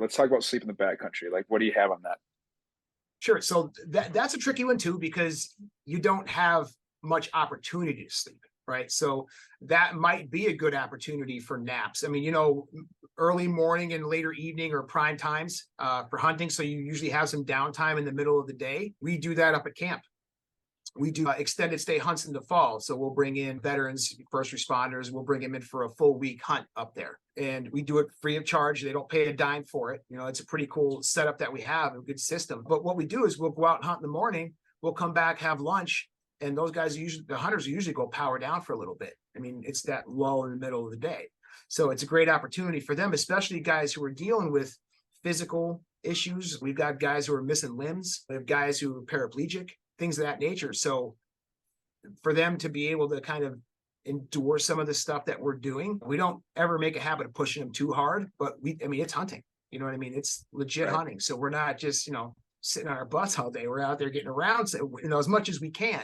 let's talk about sleep in the backcountry. Like, what do you have on that? Sure. So that's a tricky one too, because you don't have much opportunity to sleep, right? So that might be a good opportunity for naps. I mean, early morning and later evening are prime times for hunting. So you usually have some downtime in the middle of the day. We do that up at camp. We do extended stay hunts in the fall. So we'll bring in veterans, first responders. We'll bring them in for a full week hunt up there. And we do it free of charge. They don't pay a dime for it. It's a pretty cool setup that we have, a good system. But what we do is we'll go out and hunt in the morning. We'll come back, have lunch. And those guys the hunters usually go power down for a little bit. I mean, it's that lull in the middle of the day. So it's a great opportunity for them, especially guys who are dealing with physical issues. We've got guys who are missing limbs. We have guys who are paraplegic, things of that nature. So for them to be able to kind of endure some of the stuff that we're doing, we don't ever make a habit of pushing them too hard, but it's hunting. You know what I mean? It's legit hunting. So we're not just, sitting on our butts all day. We're out there getting around, so, as much as we can.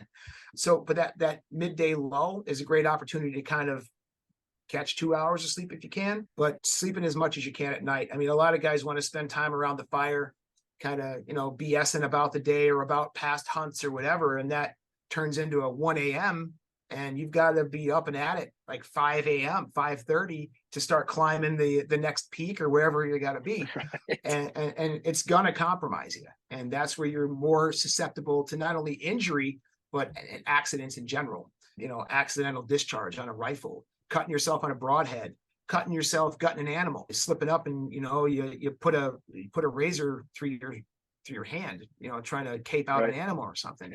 So, but that midday lull is a great opportunity to kind of catch 2 hours of sleep if you can, but sleeping as much as you can at night. I mean, a lot of guys want to spend time around the fire, kind of, BSing about the day or about past hunts or whatever. And that turns into a 1 a.m. and you've got to be up and at it like 5 a.m., 5:30 to start climbing the next peak or wherever you got to be. Right. And it's going to compromise you. And that's where you're more susceptible to not only injury, but accidents in general, accidental discharge on a rifle, cutting yourself on a broadhead, cutting yourself, gutting an animal, slipping up and, you put a razor through your hand, trying to cape out an animal or something,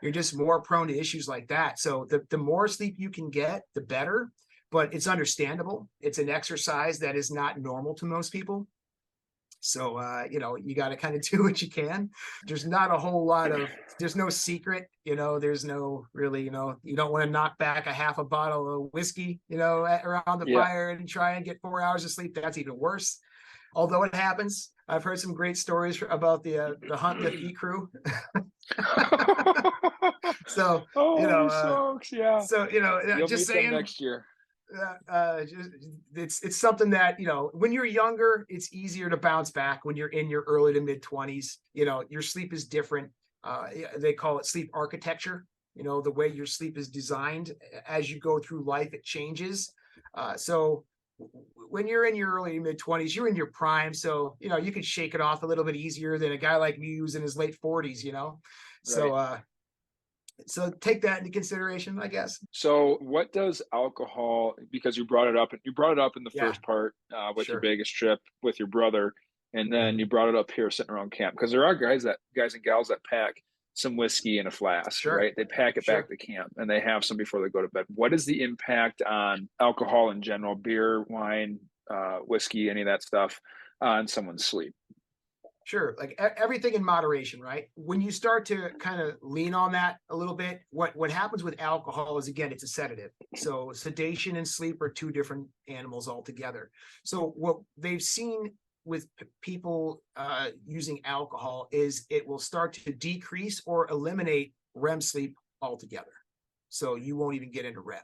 you're just more prone to issues like that. So the more sleep you can get, the better, but it's understandable. It's an exercise that is not normal to most people. So, you got to kind of do what you can. There's not a whole lot there's no secret, there's no really, you don't want to knock back a half a bottle of whiskey, around the fire and try and get 4 hours of sleep. That's even worse. Although it happens. I've heard some great stories about the hunt lift E crew. So, smokes, yeah. So, You'll just meet saying them next year. It's something that, when you're younger, it's easier to bounce back. When you're in your early to mid 20s, your sleep is different. They call it sleep architecture. The way your sleep is designed as you go through life, it changes. So when you're in your early mid 20s, you're in your prime. So, you can shake it off a little bit easier than a guy like me who's in his late 40s, Right. So take that into consideration, I guess. So what does alcohol, because you brought it up in the first part with your Sure. Vegas trip with your brother, and then you brought it up here sitting around camp, because there are guys and gals that pack some whiskey in a flask, right? They pack it back to camp and they have some before they go to bed. What is the impact on alcohol in general, beer, wine, whiskey, any of that stuff on someone's sleep? Sure. Like everything in moderation, right? When you start to kind of lean on that a little bit, what happens with alcohol is, again, it's a sedative. So sedation and sleep are two different animals altogether. So what they've seen with people using alcohol is it will start to decrease or eliminate REM sleep altogether. So you won't even get into REM.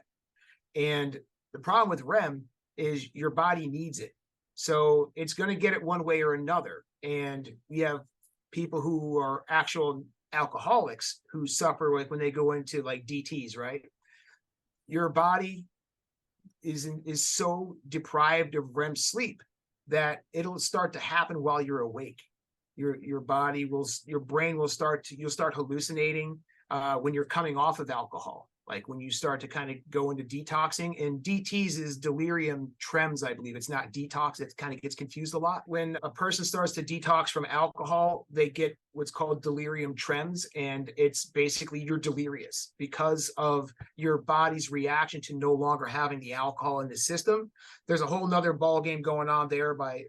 And the problem with REM is your body needs it. So it's going to get it one way or another. And we have people who are actual alcoholics who suffer like when they go into like DTs, right? Your body is so deprived of REM sleep that it'll start to happen while you're awake. Your brain will you'll start hallucinating when you're coming off of alcohol. Like when you start to kind of go into detoxing, and DTs is delirium tremens, I believe. It's not detox. It kind of gets confused a lot. When a person starts to detox from alcohol, they get what's called delirium tremens. And it's basically you're delirious because of your body's reaction to no longer having the alcohol in the system. There's a whole nother ball game going on there by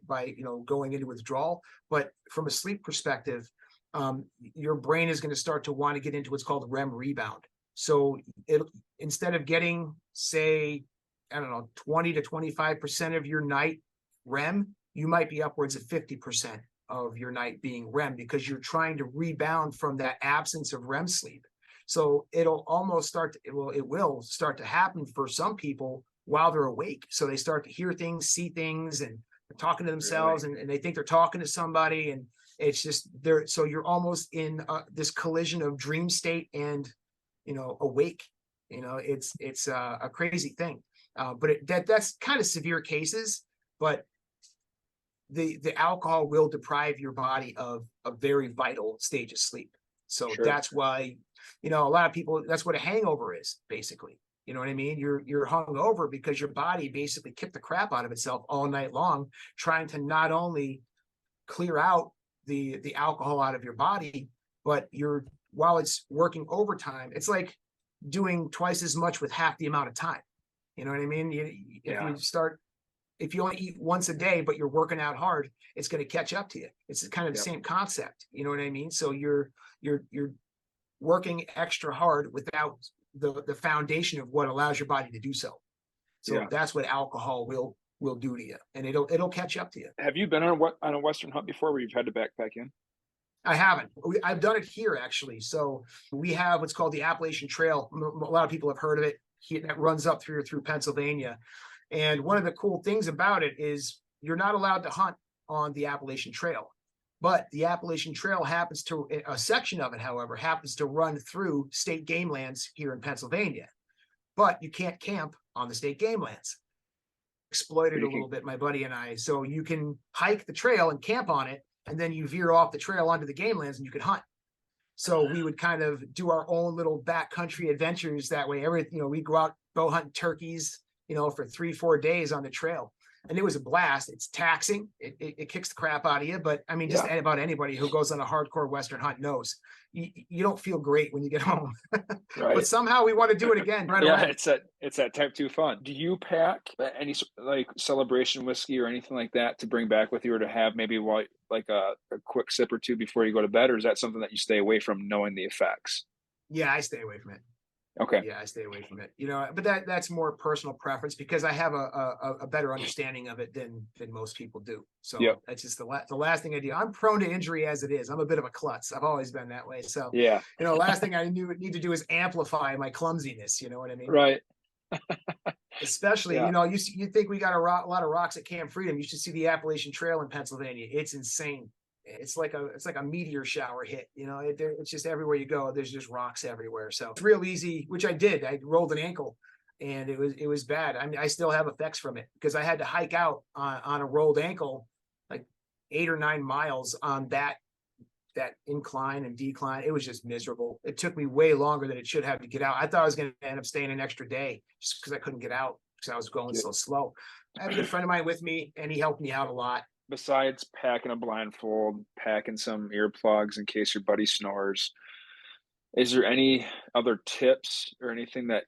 going into withdrawal. But from a sleep perspective, your brain is going to start to want to get into what's called REM rebound. So instead of getting, say, 20 to 25% of your night REM, you might be upwards of 50% of your night being REM because you're trying to rebound from that absence of REM sleep. So it will start to happen for some people while they're awake. So they start to hear things, see things, and talking to themselves, and they think they're talking to somebody, and it's just so you're almost in this collision of dream state and, awake. It's a crazy thing. But that's kind of severe cases, but the alcohol will deprive your body of a very vital stage of sleep. So that's why, a lot of people, that's what a hangover is basically. You know what I mean? You're hungover because your body basically kicked the crap out of itself all night long, trying to not only clear out the alcohol out of your body, but while it's working overtime, it's like doing twice as much with half the amount of time. You know what I mean? If you only eat once a day, but you're working out hard, it's going to catch up to you. It's kind of the same concept. You know what I mean? So you're working extra hard without the foundation of what allows your body to do so. So that's what alcohol will do to you, and it'll catch up to you. Have you been on a Western hunt before where you've had to backpack in? I haven't. I've done it here actually. So we have what's called the Appalachian Trail. A lot of people have heard of it. That runs up through Pennsylvania. And one of the cool things about it is you're not allowed to hunt on the Appalachian Trail, but the Appalachian Trail a section of it, however, happens to run through state game lands here in Pennsylvania, but you can't camp on the state game lands. Exploited a little bit, my buddy and I. So you can hike the trail and camp on it, and then you veer off the trail onto the game lands and you could hunt. So we would kind of do our own little backcountry adventures that way. We'd go out bow hunting turkeys, for 3-4 days on the trail. And it was a blast. It's taxing. It kicks the crap out of you. But I mean, just about anybody who goes on a hardcore Western hunt knows you don't feel great when you get home. But somehow we want to do it again right away. It's that type 2 fun. Do you pack any like celebration whiskey or anything like that to bring back with you, or to have maybe like a quick sip or two before you go to bed? Or is that something that you stay away from, knowing the effects? Yeah, I stay away from it. Okay. Yeah, I stay away from it. But that's more personal preference because I have a better understanding of it than most people do. So that's just the last thing I do. I'm prone to injury as it is. I'm a bit of a klutz. I've always been that way. So last thing I need to do is amplify my clumsiness. You know what I mean? Right. Especially, you think we got a lot of rocks at Camp Freedom. You should see the Appalachian Trail in Pennsylvania. It's insane. It's like a meteor shower hit. It's just everywhere you go, there's just rocks everywhere. So it's real easy, which I did. I rolled an ankle, and it was bad. I mean, I still have effects from it because I had to hike out on a rolled ankle like 8 or 9 miles on that incline and decline. It was just miserable. It took me way longer than it should have to get out. I thought I was going to end up staying an extra day just because I couldn't get out because I was going so slow. I had a good friend of mine with me, and he helped me out a lot. Besides packing a blindfold, packing some earplugs in case your buddy snores, is there any other tips or anything that,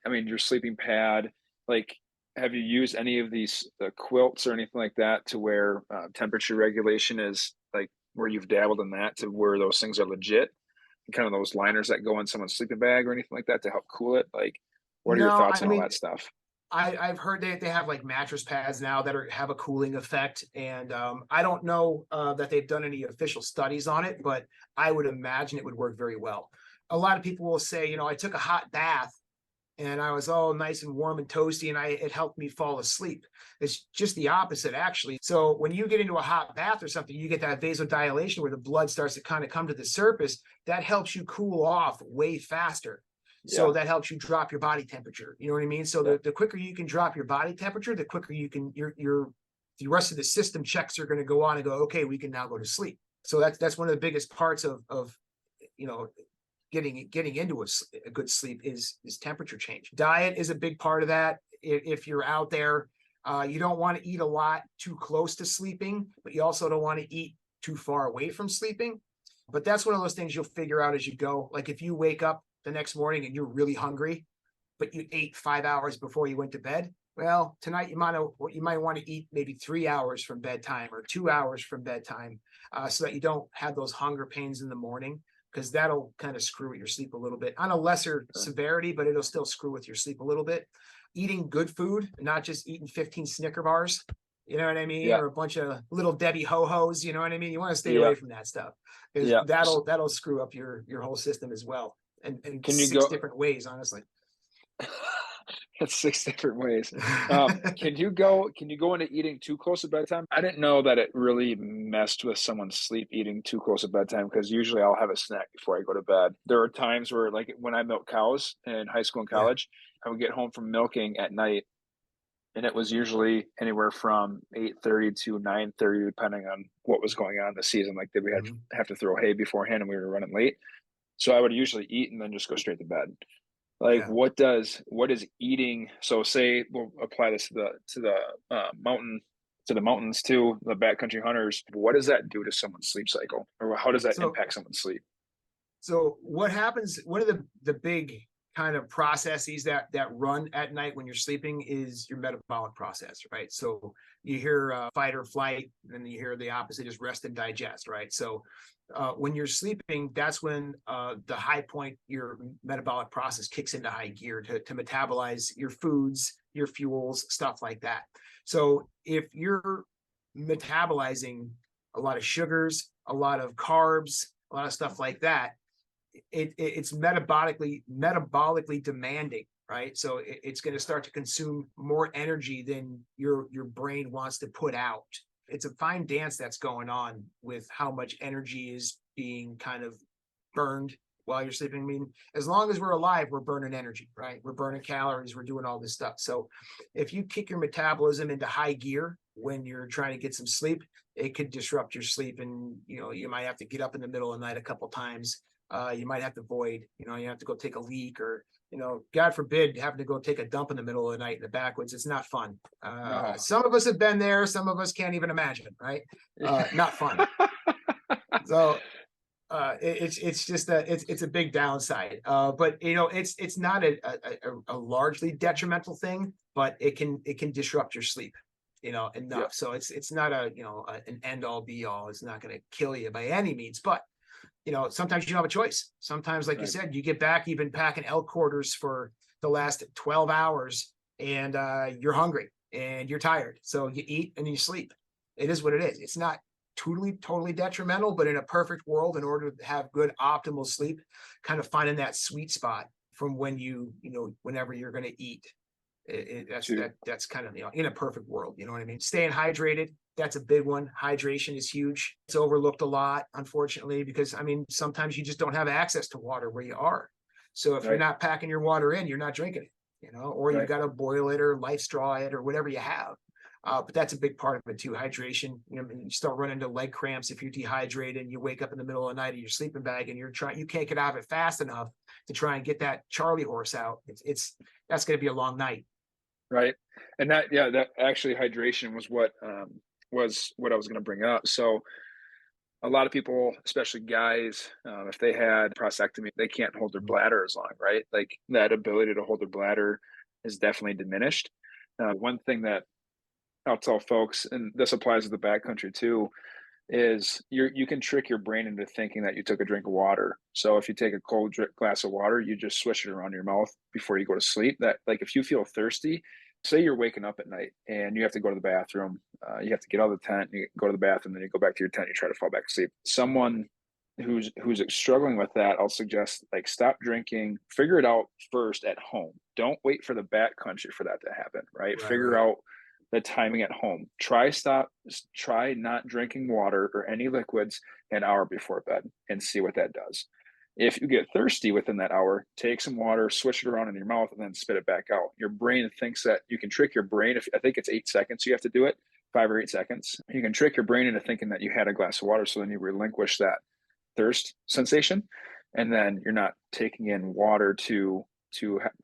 your sleeping pad, like, have you used any of these quilts or anything like that to where temperature regulation is like where you've dabbled in that to where those things are legit? Kind of those liners that go in someone's sleeping bag or anything like that to help cool it? Like, what are your thoughts on all that stuff? I've heard they have like mattress pads now that have a cooling effect, and I don't know that they've done any official studies on it, but I would imagine it would work very well. A lot of people will say, I took a hot bath and I was all nice and warm and toasty, and it helped me fall asleep. It's just the opposite, actually. So when you get into a hot bath or something, you get that vasodilation where the blood starts to kind of come to the surface. That helps you cool off way faster. So that helps you drop your body temperature. You know what I mean? So the quicker you can drop your body temperature, the quicker you can, the rest of the system checks are going to go on and go, okay, we can now go to sleep. So that's one of the biggest parts of getting into a good sleep is temperature change. Diet is a big part of that. If you're out there, you don't want to eat a lot too close to sleeping, but you also don't want to eat too far away from sleeping. But that's one of those things you'll figure out as you go. Like if you wake up the next morning and you're really hungry, but you ate 5 hours before you went to bed, well, tonight you might want to eat maybe 3 hours from bedtime or 2 hours from bedtime, so that you don't have those hunger pains in the morning, because that'll kind of screw with your sleep a little bit on a lesser severity, but it'll still screw with your sleep a little bit. Eating good food, not just eating 15 Snicker bars, you know what I mean? Or a bunch of little Debbie ho-hos, you know what I mean? You want to stay away from that stuff. That'll screw up your whole system as well. And can 6 different ways, honestly. That's 6 different ways. Can you go into eating too close to bedtime? I didn't know that it really messed with someone's sleep eating too close to bedtime because usually I'll have a snack before I go to bed. There are times where, like when I milk cows in high school and Yeah. college, I would get home from milking at night, and it was usually anywhere from 8:30 to 9:30, depending on what was going on in the season. Like, did we Mhm. have to throw hay beforehand and we were running late? So I would usually eat and then just go straight to bed. Like, Yeah. what is eating? So say we'll apply this to the mountains too, the backcountry hunters. What does that do to someone's sleep cycle, or how does that So impact someone's sleep? So what happens, one of the big kind of processes that run at night when you're sleeping is your metabolic process, right? So you hear fight or flight, and then you hear the opposite is rest and digest, right? So when you're sleeping, that's when the high point, your metabolic process kicks into high gear to metabolize your foods, your fuels, stuff like that. So if you're metabolizing a lot of sugars, a lot of carbs, a lot of stuff like that, it's metabolically demanding, right? So it's going to start to consume more energy than your brain wants to put out. It's a fine dance that's going on with how much energy is being kind of burned while you're sleeping. I mean, as long as we're alive, we're burning energy, right? We're burning calories, we're doing all this stuff. So if you kick your metabolism into high gear when you're trying to get some sleep, it could disrupt your sleep, and you might have to get up in the middle of the night a couple times. You might have to void, you have to go take a leak, or, God forbid, having to go take a dump in the middle of the night in the backwoods. It's not fun. No. Some of us have been there. Some of us can't even imagine, right? Not fun. So it's just it's a big downside. But it's not a largely detrimental thing, but it can disrupt your sleep, enough. Yep. So it's not an end all be all. It's not going to kill you by any means, but sometimes you don't have a choice. Sometimes, like you Right. said, you get back, you've been packing elk quarters for the last 12 hours, and you're hungry and you're tired. So you eat and you sleep. It is what it is. It's not totally detrimental, but in a perfect world, in order to have good optimal sleep, kind of finding that sweet spot from when whenever you're going to eat. That's kind of, in a perfect world, you know what I mean? Staying hydrated, that's a big one. Hydration is huge. It's overlooked a lot, unfortunately, because sometimes you just don't have access to water where you are. So if you're Right. not packing your water in, you're not drinking it, or you Right. got to boil it or life straw it or whatever you have. But that's a big part of it too. Hydration. You start running into leg cramps if you're dehydrated and you wake up in the middle of the night in your sleeping bag and you can't get out of it fast enough to try and get that Charlie horse out. That's going to be a long night. Right. And that actually hydration was what I was going to bring up. So a lot of people, especially guys, if they had prostatectomy, they can't hold their bladder as long, right? Like, that ability to hold their bladder is definitely diminished. One thing that I'll tell folks, and this applies to the backcountry too, is you can trick your brain into thinking that you took a drink of water. So if you take a cold glass of water, you just swish it around your mouth before you go to sleep. That, like, if you feel thirsty, say you're waking up at night and you have to go to the bathroom, you have to get out of the tent, you go to the bathroom, then you go back to your tent, you try to fall back to sleep. Someone who's struggling with that, I'll suggest, like, stop drinking, figure it out first at home. Don't wait for the backcountry for that to happen, right? Figure Right. out the timing at home. Try not drinking water or any liquids an hour before bed and see what that does. If you get thirsty within that hour, take some water, swish it around in your mouth, and then spit it back out. Your brain thinks that you can trick your brain. I think it's 8 seconds you have to do it, 5 or 8 seconds. You can trick your brain into thinking that you had a glass of water, so then you relinquish that thirst sensation, and then you're not taking in water to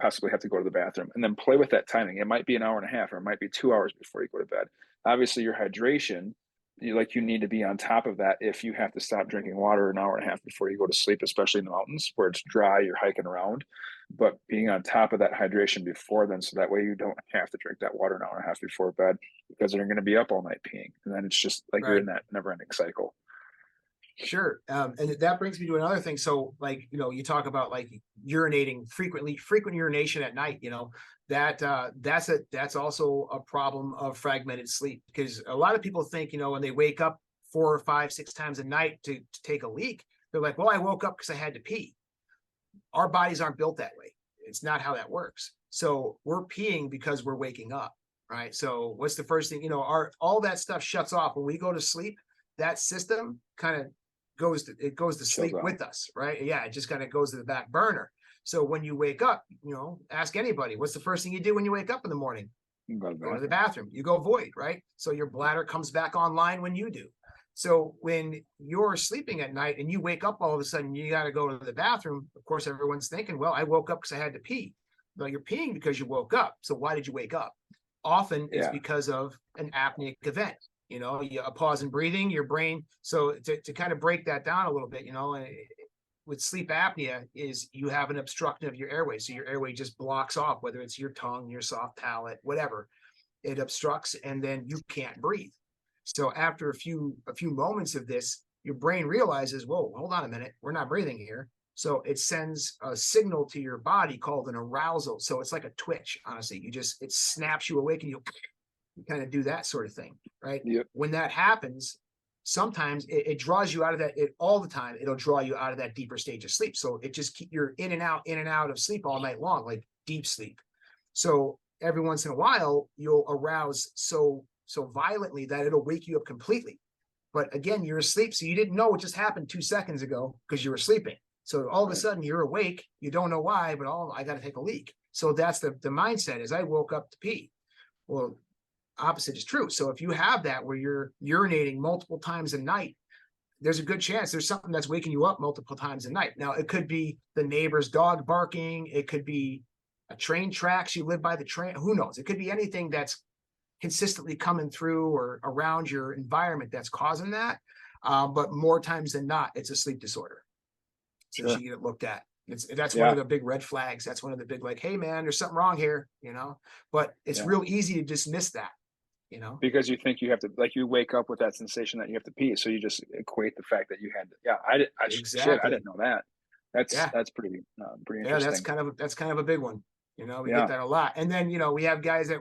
possibly have to go to the bathroom. And then play with that timing. It might be an hour and a half, or it might be 2 hours before you go to bed. Obviously, your hydration, you need to be on top of that if you have to stop drinking water an hour and a half before you go to sleep, especially in the mountains where it's dry, you're hiking around. But being on top of that hydration before then, so that way you don't have to drink that water an hour and a half before bed, because they're going to be up all night peeing, and then it's just like you're in Right. that never-ending cycle. Sure. And that brings me to another thing. So, like, you talk about like urinating frequent urination at night, that's also a problem of fragmented sleep, because a lot of people think, when they wake up 4 or 5, 6 times a night to take a leak, they're like, well, I woke up because I had to pee. Our bodies aren't built that way. It's not how that works. So we're peeing because we're waking up, right? So what's the first thing, all that stuff shuts off when we go to sleep. That system kind of goes to sleep with us, right? Yeah, it just kind of goes to the back burner. So when you wake up, ask anybody, what's the first thing you do when you wake up in the morning? Go to the bathroom. You go void, right? So your bladder comes back online when you do. So when you're sleeping at night and you wake up all of a sudden, you got to go to the bathroom. Of course, everyone's thinking, well, I woke up because I had to pee. Well, you're peeing because you woke up. So why did you wake up? Often it's because of an apneic event. A pause in breathing, your brain. So to kind of break that down a little bit, with sleep apnea is you have an obstruction of your airway. So your airway just blocks off, whether it's your tongue, your soft palate, whatever. It obstructs and then you can't breathe. So after a few moments of this, your brain realizes, whoa, hold on a minute, we're not breathing here. So it sends a signal to your body called an arousal. So it's like a twitch, honestly. It snaps you awake and you kind of do that sort of thing, right? Yep. When that happens, sometimes it draws you out of that. All the time, it'll draw you out of that deeper stage of sleep. So it just you're in and out of sleep all night long, like deep sleep. So every once in a while, you'll arouse so violently that it'll wake you up completely. But again, you're asleep, so you didn't know what just happened 2 seconds ago because you were sleeping. So all of a sudden you're awake, you don't know why, but I got to take a leak. So that's the mindset is I woke up to pee. Well, opposite is true. So if you have that where you're urinating multiple times a night, there's a good chance there's something that's waking you up multiple times a night. Now, it could be the neighbor's dog barking. It could be a train tracks. You live by the train. Who knows? It could be anything that's consistently coming through or around your environment that's causing that. But more times than not, it's a sleep disorder. So you should get it looked at. That's one of the big red flags. That's one of the big, like, hey man, there's something wrong here, but it's real easy to dismiss that, because you think you have to, like, you wake up with that sensation that you have to pee. So you just equate the fact that you had to, exactly. I didn't know that. That's pretty interesting. Yeah, that's kind of a big one. We get that a lot. And then, we have guys that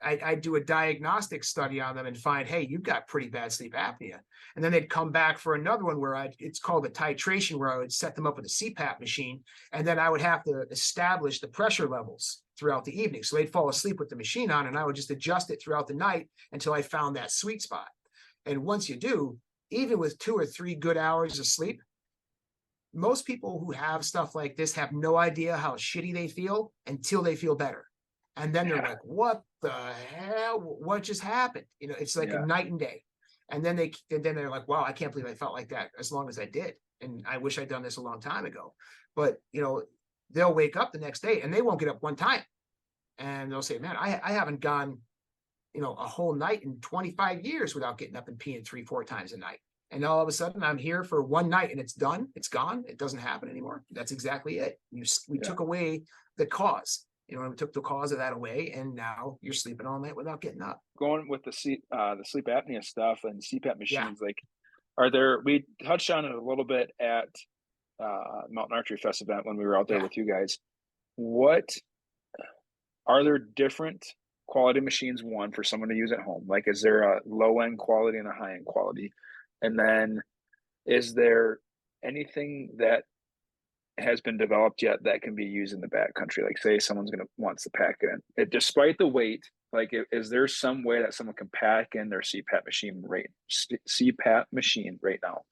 I do a diagnostic study on them and find, hey, you've got pretty bad sleep apnea. And then they'd come back for another one where it's called a titration, where I would set them up with a C-PAP machine. And then I would have to establish the pressure levels throughout the evening. So they'd fall asleep with the machine on and I would just adjust it throughout the night until I found that sweet spot. And once you do, even with 2 or 3 good hours of sleep, most people who have stuff like this have no idea how shitty they feel until they feel better. And then they're like, what the hell? What just happened? It's like a night and day. And then they're like, wow, I can't believe I felt like that as long as I did. And I wish I'd done this a long time ago. But, they'll wake up the next day and they won't get up one time. And they'll say, man, I haven't gone, a whole night in 25 years without getting up and peeing 3-4 times a night. And all of a sudden I'm here for one night and it's done. It's gone. It doesn't happen anymore. That's exactly it. We took away the cause. We took the cause of that away, and now you're sleeping all night without getting up. Going with the sleep apnea stuff and CPAP machines, we touched on it a little bit at Mountain Archery Fest event when we were out there with you guys. What are there different quality machines, one for someone to use at home? Like, is there a low end quality and a high end quality? And then is there anything that has been developed yet that can be used in the backcountry? Like, say someone's wants to pack it in, despite the weight. Like, is there some way that someone can pack in their CPAP machine right now?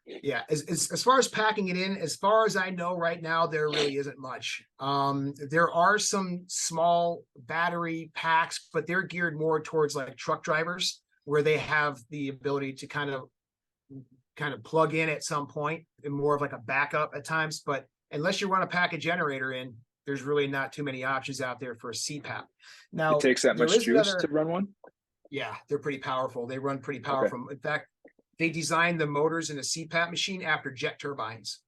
Yeah, as far as packing it in, as far as I know right now, there really isn't much. There are some small battery packs, but they're geared more towards like truck drivers, where they have the ability to kind of plug in at some point and more of like a backup at times. But unless you want to pack a generator in, there's really not too many options out there for a CPAP. Now, it takes that much juice to run one? Yeah, they're pretty powerful. They run pretty powerful. Okay. In fact, they designed the motors in a CPAP machine after jet turbines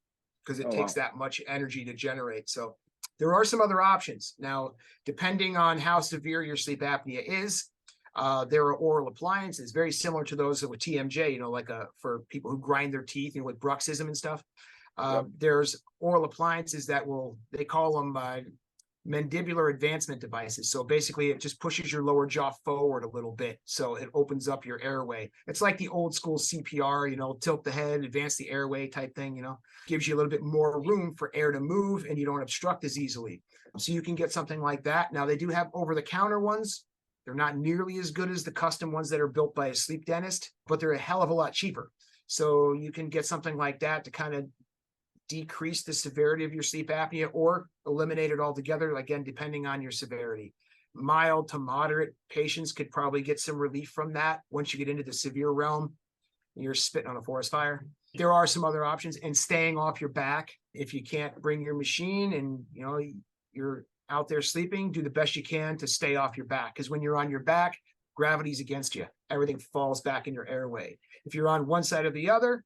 because it takes that much energy to generate. So there are some other options. Now, depending on how severe your sleep apnea is, there are oral appliances very similar to those with TMJ, for people who grind their teeth, with bruxism and stuff. There's oral appliances that they call them mandibular advancement devices. So basically it just pushes your lower jaw forward a little bit. So it opens up your airway. It's like the old school CPR, you know, tilt the head, advance the airway type thing, you know, gives you a little bit more room for air to move and you don't obstruct as easily. So you can get something like that. Now they do have over-the-counter ones. They're not nearly as good as the custom ones that are built by a sleep dentist, but they're a hell of a lot cheaper. So you can get something like that to kind of decrease the severity of your sleep apnea or eliminate it altogether, again, depending on your severity. Mild to moderate patients could probably get some relief from that. Once you get into the severe realm, you're spitting on a forest fire. There are some other options, and staying off your back. If you can't bring your machine and you know you're out there sleeping, do the best you can to stay off your back, because when you're on your back, gravity's against you. Everything falls back in your airway. If you're on one side or the other,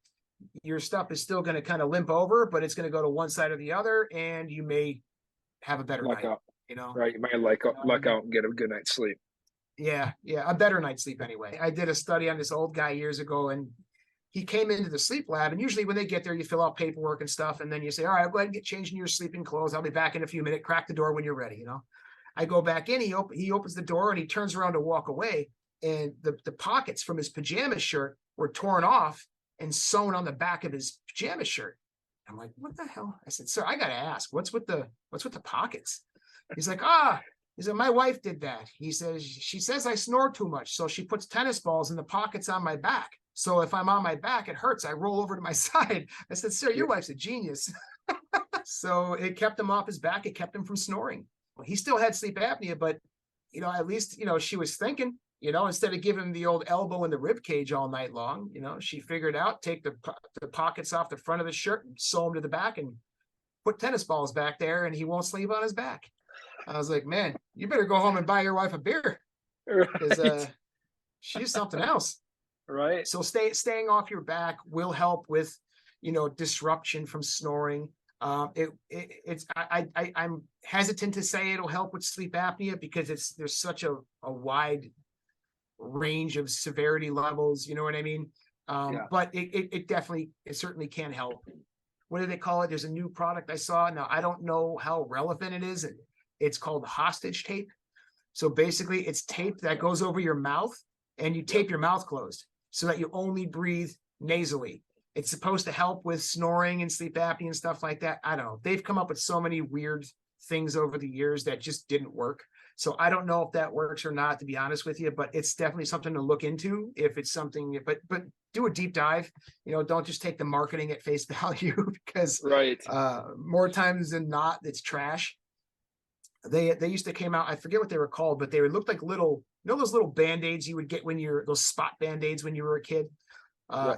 your stuff is still going to kind of limp over, but it's going to go to one side or the other, and you may have a better Luck night. out. You know, Right? You might luck out and get a good night's sleep. Yeah, a better night's sleep anyway. I did a study on this old guy years ago, and he came into the sleep lab, and usually when they get there, you fill out paperwork and stuff, and then you say, all right, go ahead and get changed in your sleeping clothes. I'll be back in a few minutes. Crack the door when you're ready, you know. I go back in, he opens the door, and he turns around to walk away, and the pockets from his pajama shirt were torn off and sewn on the back of his pajama shirt. I'm like, what the hell? I said, sir, I got to ask, what's with the pockets? He's like, he said, my wife did that. He says, she says I snore too much, so she puts tennis balls in the pockets on my back. So if I'm on my back, it hurts. I roll over to my side. I said, sir, your wife's a genius. So it kept him off his back. It kept him from snoring. He still had sleep apnea, but, you know, at least, you know, she was thinking, you know, instead of giving him the old elbow in the rib cage all night long, you know, she figured out, take the pockets off the front of the shirt and sew them to the back and put tennis balls back there, and he won't sleep on his back. I was like, man, you better go home and buy your wife a beer, because she's something else. Right. So staying off your back will help with, you know, disruption from snoring. I'm hesitant to say it'll help with sleep apnea because there's such a wide range of severity levels. You know what I mean? But it certainly can help. What do they call it? There's a new product I saw. Now, I don't know how relevant it is. It's called hostage tape. So basically it's tape that goes over your mouth, and you tape your mouth closed so that you only breathe nasally. It's supposed to help with snoring and sleep apnea and stuff like that. I don't know. They've come up with so many weird things over the years that just didn't work. So I don't know if that works or not, to be honest with you, but it's definitely something to look into if it's something, but do a deep dive, you know, don't just take the marketing at face value because more times than not, it's trash. They used to came out, I forget what they were called, but they looked like little, you know, those little Band-Aids you would get those spot Band-Aids when you were a kid.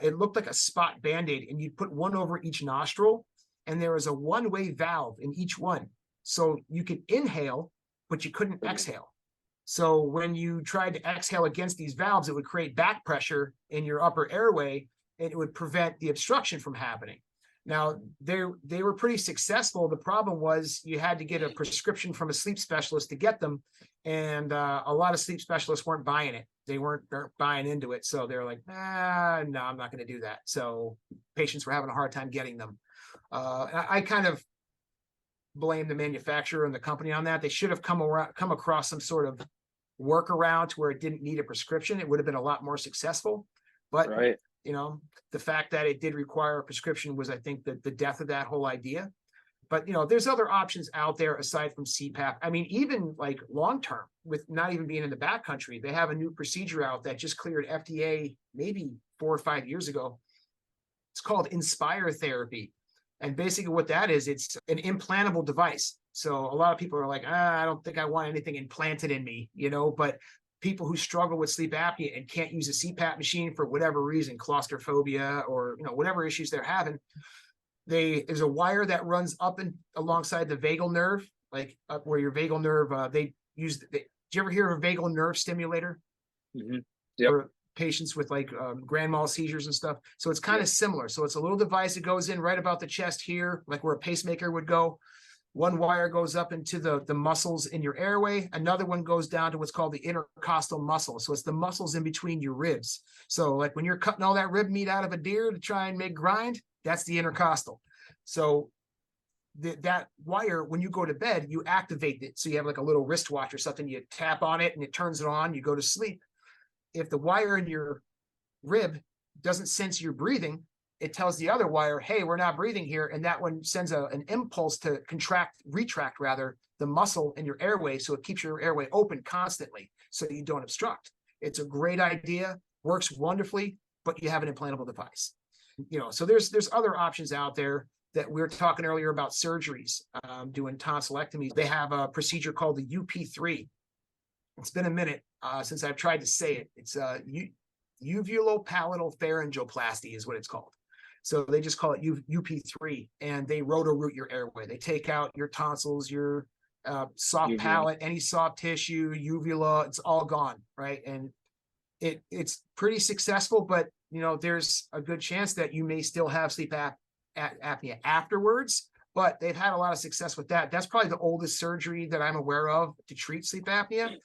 It looked like a spot Band-Aid, and you'd put one over each nostril, and there was a one-way valve in each one. So you could inhale, but you couldn't exhale. So when you tried to exhale against these valves, it would create back pressure in your upper airway, and it would prevent the obstruction from happening. Now, they were pretty successful. The problem was you had to get a prescription from a sleep specialist to get them, and a lot of sleep specialists weren't buying it. They weren't buying into it. So they're like, no, I'm not going to do that. So patients were having a hard time getting them. I kind of blame the manufacturer and the company on that. They should have come across some sort of workaround to where it didn't need a prescription. It would have been a lot more successful. But, you know, the fact that it did require a prescription was, I think, the death of that whole idea. But, you know, there's other options out there aside from C-PAP. I mean, even like long-term, with not even being in the backcountry, they have a new procedure out that just cleared FDA maybe 4 or 5 years ago. It's called Inspire therapy. And basically what that is, it's an implantable device. So a lot of people are like, I don't think I want anything implanted in me, you know, but people who struggle with sleep apnea and can't use a CPAP machine for whatever reason, claustrophobia or, you know, whatever issues they're having, there's a wire that runs up and alongside the vagal nerve, like up where your vagal nerve, did you ever hear of a vagal nerve stimulator? Mm-hmm. Yep. For patients with like grand mal seizures and stuff. So it's kind of similar. So it's a little device that goes in right about the chest here, like where a pacemaker would go. One wire goes up into the muscles in your airway. Another one goes down to what's called the intercostal muscle. So it's the muscles in between your ribs. So like when you're cutting all that rib meat out of a deer to try and make grind, that's the intercostal. So that wire, when you go to bed, you activate it. So you have like a little wristwatch or something, you tap on it and it turns it on, you go to sleep. If the wire in your rib doesn't sense you're breathing, it tells the other wire, hey, we're not breathing here. And that one sends an impulse to retract rather, the muscle in your airway. So it keeps your airway open constantly so you don't obstruct. It's a great idea, works wonderfully, but you have an implantable device. So there's other options out there that we were talking earlier about surgeries, doing tonsillectomies. They have a procedure called the UP3. It's been a minute since I've tried to say it. It's uvulopalatal pharyngoplasty is what it's called. So they just call it UP3, and they roto-root your airway. They take out your tonsils, your soft palate, any soft tissue, uvula, it's all gone, right? And it's pretty successful, but there's a good chance that you may still have sleep apnea afterwards, but they've had a lot of success with that. That's probably the oldest surgery that I'm aware of to treat sleep apnea,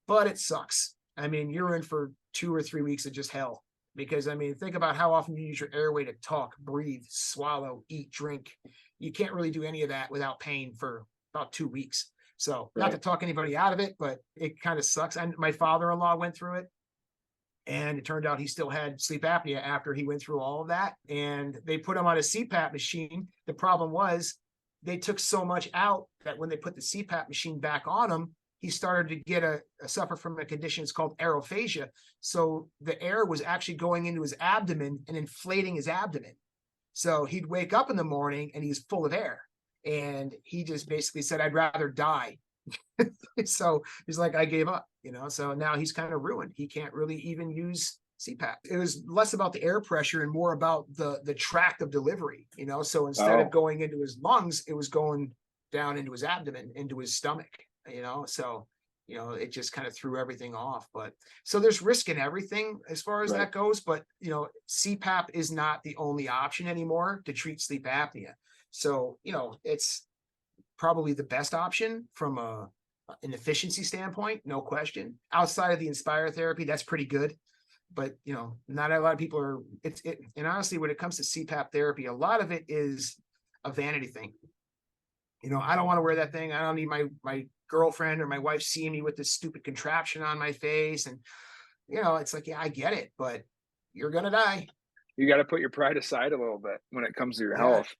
but it sucks. I mean, you're in for 2 or 3 weeks of just hell, because think about how often you use your airway to talk, breathe, swallow, eat, drink. You can't really do any of that without pain for about 2 weeks. So not to talk anybody out of it, but it kind of sucks. And my father-in-law went through it, and it turned out he still had sleep apnea after he went through all of that. And they put him on a CPAP machine. The problem was they took so much out that when they put the CPAP machine back on him, he started to get suffer from a condition. It's called aerophagia. So the air was actually going into his abdomen and inflating his abdomen. So he'd wake up in the morning and he's full of air. And he just basically said, I'd rather die. So he's like, I gave up, so now he's kind of ruined. He can't really even use CPAP. It was less about the air pressure and more about the tract of delivery, so instead of going into his lungs, it was going down into his abdomen, into his stomach, so it just kind of threw everything off. But so there's risk in everything as far as that goes, but CPAP is not the only option anymore to treat sleep apnea. So it's probably the best option from an efficiency standpoint, no question. Outside of the Inspire therapy, that's pretty good, but not a lot of people are. And honestly, when it comes to CPAP therapy, a lot of it is a vanity thing. I don't want to wear that thing. I don't need my girlfriend or my wife seeing me with this stupid contraption on my face, and it's like, yeah, I get it, but you're gonna die. You got to put your pride aside a little bit when it comes to your health.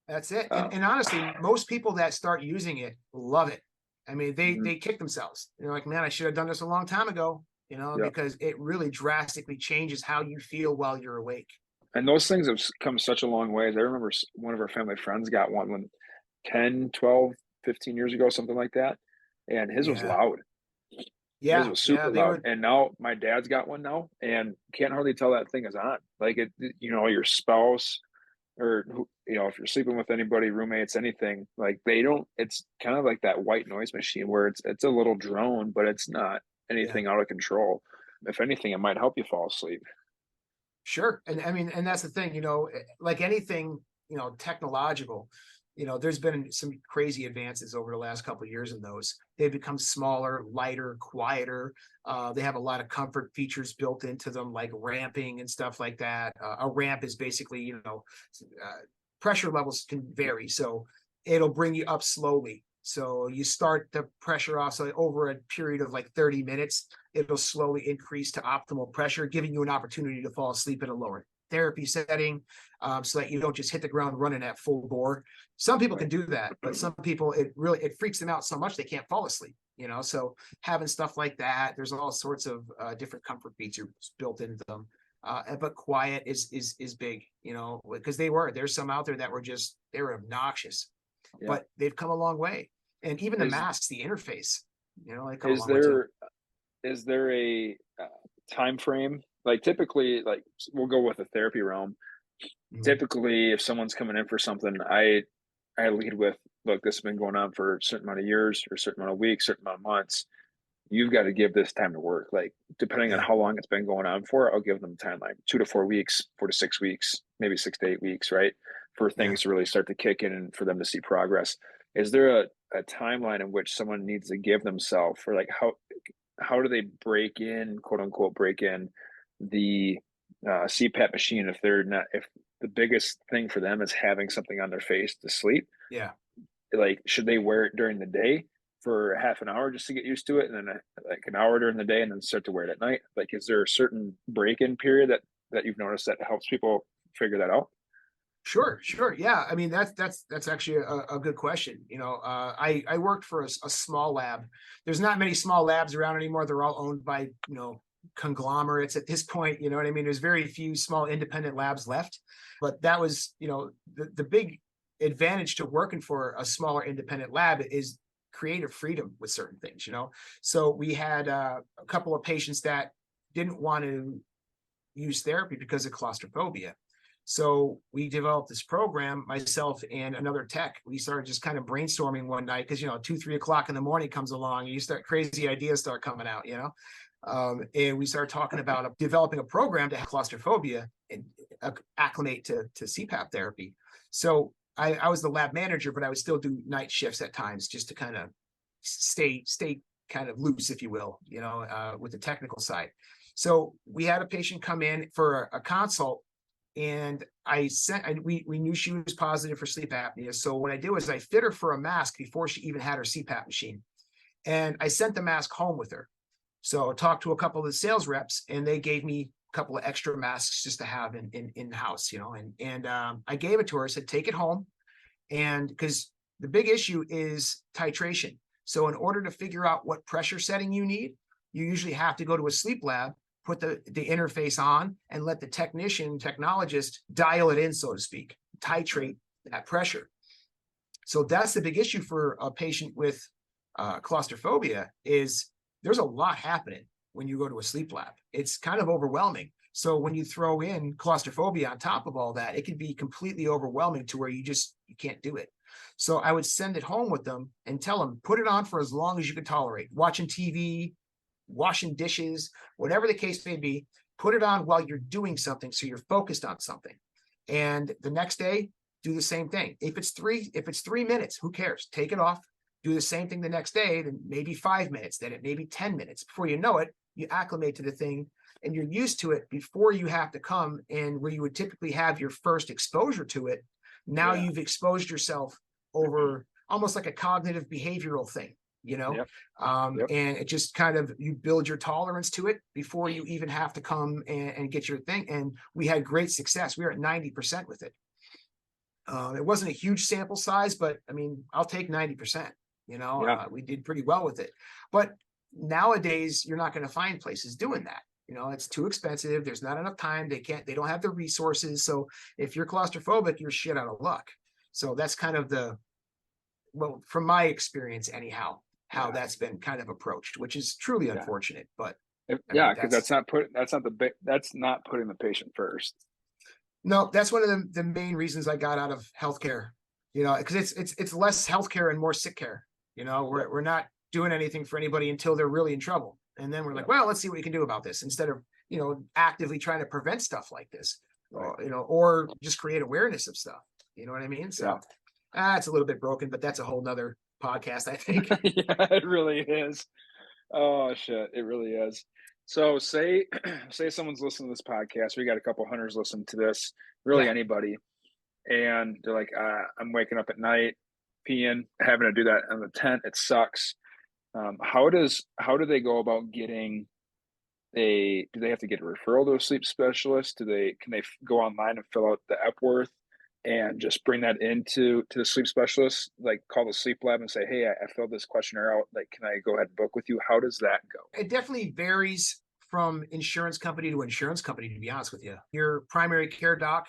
That's it. And honestly, most people that start using it love it. They kick themselves. They're like, man, I should have done this a long time ago, because it really drastically changes how you feel while you're awake. And those things have come such a long way. I remember one of our family friends got one when 10, 12, 15 years ago, something like that. And his was loud. Yeah. His was super loud. And now my dad's got one now, and can't hardly tell that thing is on. Like your spouse, or if you're sleeping with anybody, roommates, anything, like it's kind of like that white noise machine where it's a little drone, but it's not anything out of control. If anything, it might help you fall asleep. Sure. And that's the thing, like anything, technological, there's been some crazy advances over the last couple of years in those. They've become smaller, lighter, quieter. They have a lot of comfort features built into them, like ramping and stuff like that. A ramp is basically, pressure levels can vary. So it'll bring you up slowly. So you start the pressure off. So over a period of like 30 minutes, it'll slowly increase to optimal pressure, giving you an opportunity to fall asleep in a lower therapy setting, so that you don't just hit the ground running at full bore. Some people can do that, but some people, it freaks them out so much they can't fall asleep, so having stuff like that, there's all sorts of different comfort features built into them. But quiet is big, because there's some out there that they were obnoxious, but they've come a long way. And even the masks, the interface, is there a time frame? Like typically, like we'll go with the therapy realm. Mm-hmm. Typically, if someone's coming in for something, I lead with, look, this has been going on for a certain amount of years or a certain amount of weeks, certain amount of months. You've got to give this time to work. Like depending on how long it's been going on for, I'll give them a timeline, 2 to 4 weeks, 4 to 6 weeks, maybe 6 to 8 weeks, right? For things to really start to kick in and for them to see progress. Is there a timeline in which someone needs to give themselves, or like how do they break in, quote unquote, break in the CPAP machine if the biggest thing for them is having something on their face to sleep? Yeah. Like, should they wear it during the day for half an hour just to get used to it, and then like an hour during the day, and then start to wear it at night? Like, is there a certain break-in period that you've noticed that helps people figure that out? Sure, sure. Yeah. I mean, that's actually a good question. I worked for a small lab. There's not many small labs around anymore. They're all owned by, conglomerates at this point. You know what I mean? There's very few small independent labs left. But that was, the big advantage to working for a smaller independent lab is creative freedom with certain things. So we had a couple of patients that didn't want to use therapy because of claustrophobia. So we developed this program, myself and another tech. We started just kind of brainstorming one night because, 2, 3 o'clock in the morning comes along and you start crazy ideas start coming out, and we started talking about developing a program to have claustrophobia and acclimate to C-PAP therapy. So I was the lab manager, but I would still do night shifts at times just to kind of stay kind of loose, if you will, with the technical side. So we had a patient come in for a consult, and we knew she was positive for sleep apnea. So what I did was I fit her for a mask before she even had her C-PAP machine. And I sent the mask home with her. So I talked to a couple of the sales reps, and they gave me a couple of extra masks just to have in house, and I gave it to her. I said, take it home. And because the big issue is titration. So in order to figure out what pressure setting you need, you usually have to go to a sleep lab, put the interface on, and let the technologist dial it in, so to speak, titrate that pressure. So that's the big issue for a patient with claustrophobia is there's a lot happening when you go to a sleep lab. It's kind of overwhelming. So when you throw in claustrophobia on top of all that, it can be completely overwhelming to where you can't do it. So I would send it home with them and tell them, put it on for as long as you can tolerate. Watching TV, washing dishes, whatever the case may be, put it on while you're doing something so you're focused on something. And the next day, do the same thing. If it's 3 minutes, who cares? Take it off. Do the same thing the next day, then maybe 5 minutes, then it may be 10 minutes. Before you know it, you acclimate to the thing and you're used to it before you have to come and where you would typically have your first exposure to it. Now you've exposed yourself over almost like a cognitive behavioral thing, Yep. and it just kind of, you build your tolerance to it before you even have to come and get your thing. And we had great success. We were at 90% with it. It wasn't a huge sample size, but I mean, I'll take 90%. We did pretty well with it. But nowadays, you're not going to find places doing that. It's too expensive. There's not enough time. They don't have the resources. So if you're claustrophobic, you're shit out of luck. So that's kind of from my experience anyhow, how that's been kind of approached, which is truly unfortunate. But because that's not putting the patient first. No, that's one of the main reasons I got out of healthcare, because it's less healthcare and more sick care. We're not doing anything for anybody until they're really in trouble. And then we're like, well, let's see what we can do about this instead of, actively trying to prevent stuff like this, or just create awareness of stuff. You know what I mean? So it's a little bit broken, but that's a whole nother podcast, I think. Yeah, it really is. Oh shit, it really is. So say someone's listening to this podcast. We got a couple hunters listening to this, really anybody. And they're like, I'm waking up at night, peeing, having to do that in the tent. It sucks. How do they go about getting do they have to get a referral to a sleep specialist? Can they go online and fill out the Epworth and just bring that into the sleep specialist, like call the sleep lab and say, hey, I filled this questionnaire out. Like, can I go ahead and book with you? How does that go? It definitely varies from insurance company to insurance company, to be honest with you. Your primary care doc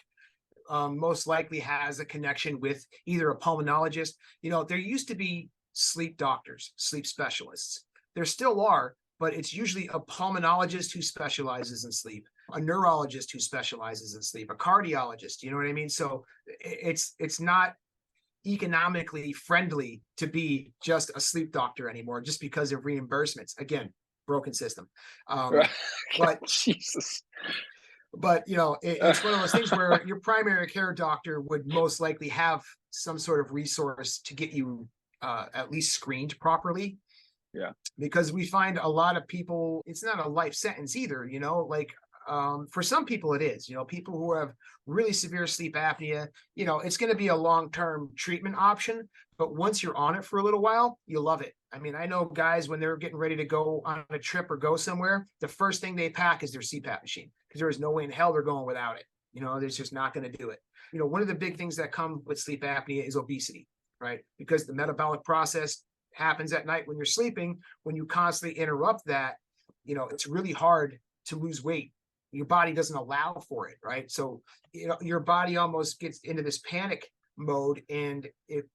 most likely has a connection with either a pulmonologist. There used to be sleep doctors, sleep specialists. There still are, but it's usually a pulmonologist who specializes in sleep, a neurologist who specializes in sleep, a cardiologist. You know what I mean? So it's not economically friendly to be just a sleep doctor anymore, just because of reimbursements. Again, broken system. But Jesus. But it's one of those things where your primary care doctor would most likely have some sort of resource to get you at least screened properly. Yeah. Because we find a lot of people, it's not a life sentence either. Like For some people it is, people who have really severe sleep apnea, it's going to be a long-term treatment option, but once you're on it for a little while, you love it. I mean, I know guys when they're getting ready to go on a trip or go somewhere, the first thing they pack is their CPAP machine because there is no way in hell they're going without it. They're just not going to do it. One of the big things that come with sleep apnea is obesity, right? Because the metabolic process happens at night when you're sleeping. When you constantly interrupt that, it's really hard to lose weight. Your body doesn't allow for it, right? So, your body almost gets into this panic mode and it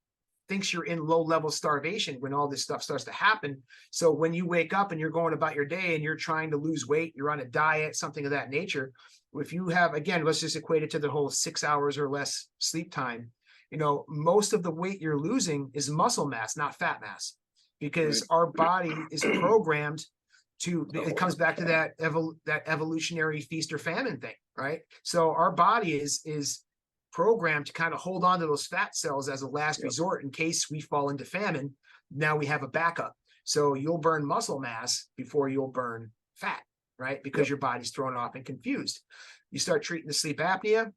thinks you're in low-level starvation when all this stuff starts to happen. So when you wake up and you're going about your day and you're trying to lose weight, you're on a diet, something of that nature. If you have, again, let's just equate it to the whole 6 hours or less sleep time, most of the weight you're losing is muscle mass, not fat mass, because our body is programmed to, it comes back to that evolutionary feast or famine thing, right? So our body is programmed to kind of hold on to those fat cells as a last resort in case we fall into famine. Now we have a backup. So you'll burn muscle mass before you'll burn fat, right? Because your body's thrown off and confused. You start treating the sleep apnea,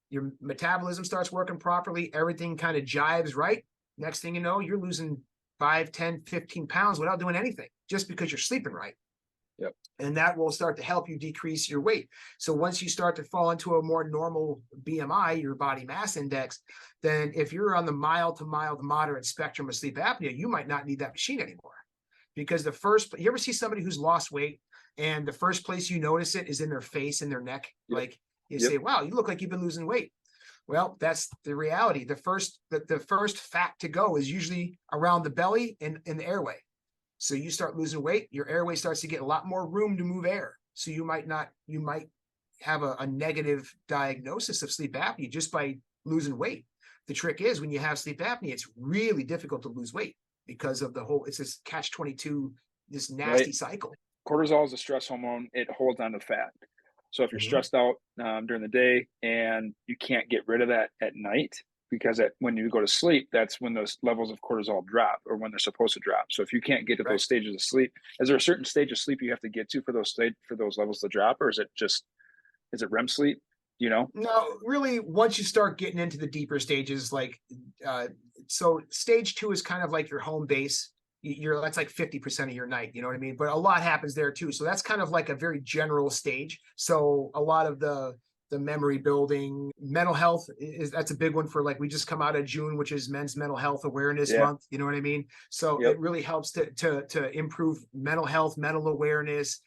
your metabolism starts working properly, everything kind of jives right. Next thing you know, you're losing 5, 10, 15 pounds without doing anything, just because you're sleeping right. Yep. And that will start to help you decrease your weight. So once you start to fall into a more normal BMI, your body mass index, then if you're on the mild to moderate spectrum of sleep apnea, you might not need that machine anymore. Because you ever see somebody who's lost weight and the first place you notice it is in their face and their neck? Like you say, wow, you look like you've been losing weight. Well, that's the reality. The first fat to go is usually around the belly and in the airway. So you start losing weight, your airway starts to get a lot more room to move air. So you might have a negative diagnosis of sleep apnea just by losing weight. The trick is when you have sleep apnea, it's really difficult to lose weight because of it's this catch-22, this nasty cycle. Cortisol is a stress hormone. It holds on to fat. So if you're stressed out during the day and you can't get rid of that at night, because when you go to sleep, that's when those levels of cortisol drop or when they're supposed to drop. So if you can't get to those stages of sleep, is there a certain stage of sleep you have to get to for those levels to drop, or is it REM sleep? No, really, once you start getting into the deeper stages, so stage 2 is kind of like your home base. That's like 50% of your night, you know what I mean? But a lot happens there too. So that's kind of like a very general stage. So a lot of the memory building, mental health that's a big one for, we just come out of June, which is Men's Mental Health Awareness Month. You know what I mean? So it really helps to improve mental health, mental awareness,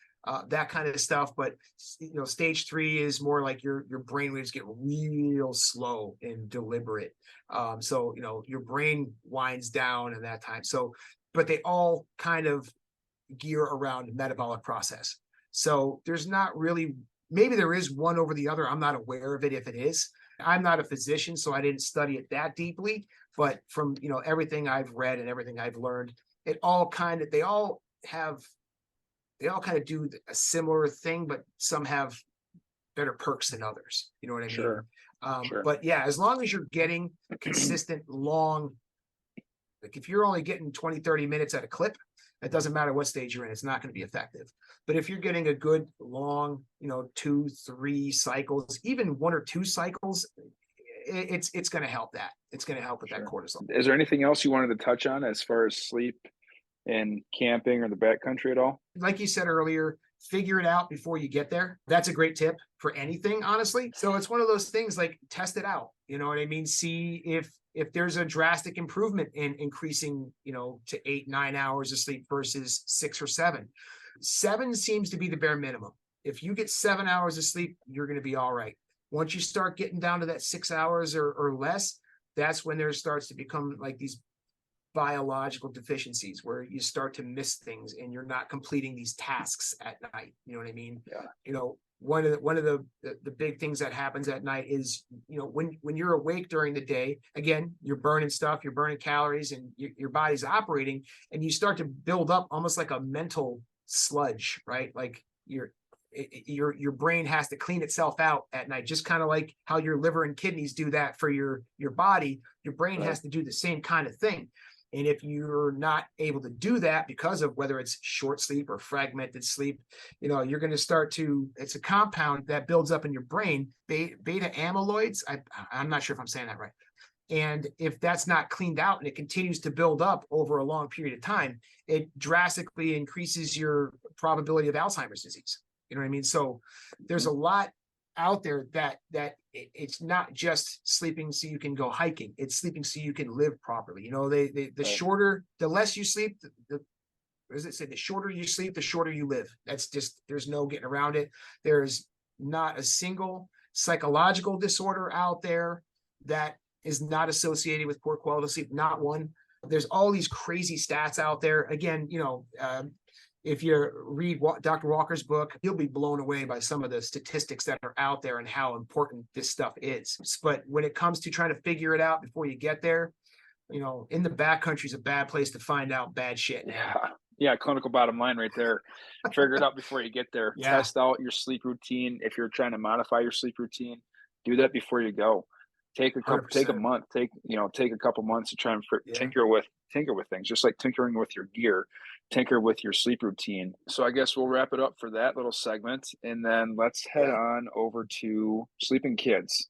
that kind of stuff. But stage 3 is more like your brain waves get real slow and deliberate. So your brain winds down in that time. So, but they all kind of gear around metabolic process. So there's not really, maybe there is one over the other. I'm not aware of it if it is. I'm not a physician, so I didn't study it that deeply. But from everything I've read and everything I've learned, they all kind of do a similar thing, but some have better perks than others. You know what I mean? Sure. But yeah, as long as you're getting consistent long, if you're only getting 20, 30 minutes at a clip, it doesn't matter what stage you're in, it's not going to be effective. But if you're getting a good long, 2, 3 cycles, even 1 or 2 cycles, it's going to help that. It's going to help with that cortisol. Is there anything else you wanted to touch on as far as sleep and camping or the backcountry at all? Like you said earlier, figure it out before you get there. That's a great tip for anything, honestly. So it's one of those things, test it out. You know what I mean? See if there's a drastic improvement in increasing, to 8, 9 hours of sleep versus 6 or 7. 7 seems to be the bare minimum. If you get 7 hours of sleep, you're going to be all right. Once you start getting down to that 6 hours or less, that's when there starts to become these biological deficiencies where you start to miss things and you're not completing these tasks at night. You know what I mean? Yeah. One of the big things that happens at night is, when you're awake during the day, again, you're burning stuff, you're burning calories, and your body's operating, and you start to build up almost like a mental sludge, right? Like your brain has to clean itself out at night, just kind of like how your liver and kidneys do that for your body. Your brain has to do the same kind of thing. And if you're not able to do that because of whether it's short sleep or fragmented sleep, you're going to start to, it's a compound that builds up in your brain, beta amyloids. I'm not sure if I'm saying that right. And if that's not cleaned out and it continues to build up over a long period of time, it drastically increases your probability of Alzheimer's disease. You know what I mean? So there's a lot out there that it's not just sleeping so you can go hiking. It's sleeping so you can live properly. The shorter, the less you sleep, what does it say? The shorter you sleep, the shorter you live. That's just, there's no getting around it. There's not a single psychological disorder out there that is not associated with poor quality of sleep. Not one. There's all these crazy stats out there. Again, if you read Dr. Walker's book, you'll be blown away by some of the statistics that are out there and how important this stuff is. But when it comes to trying to figure it out before you get there, in the backcountry is a bad place to find out bad shit. Yeah. Clinical bottom line right there. Figure it out before you get there. Yeah. Test out your sleep routine. If you're trying to modify your sleep routine, do that before you go. Take a month, take a couple months to try and tinker with things, just like tinkering with your gear, tinker with your sleep routine. So I guess we'll wrap it up for that little segment, and then let's head on over to sleeping kids.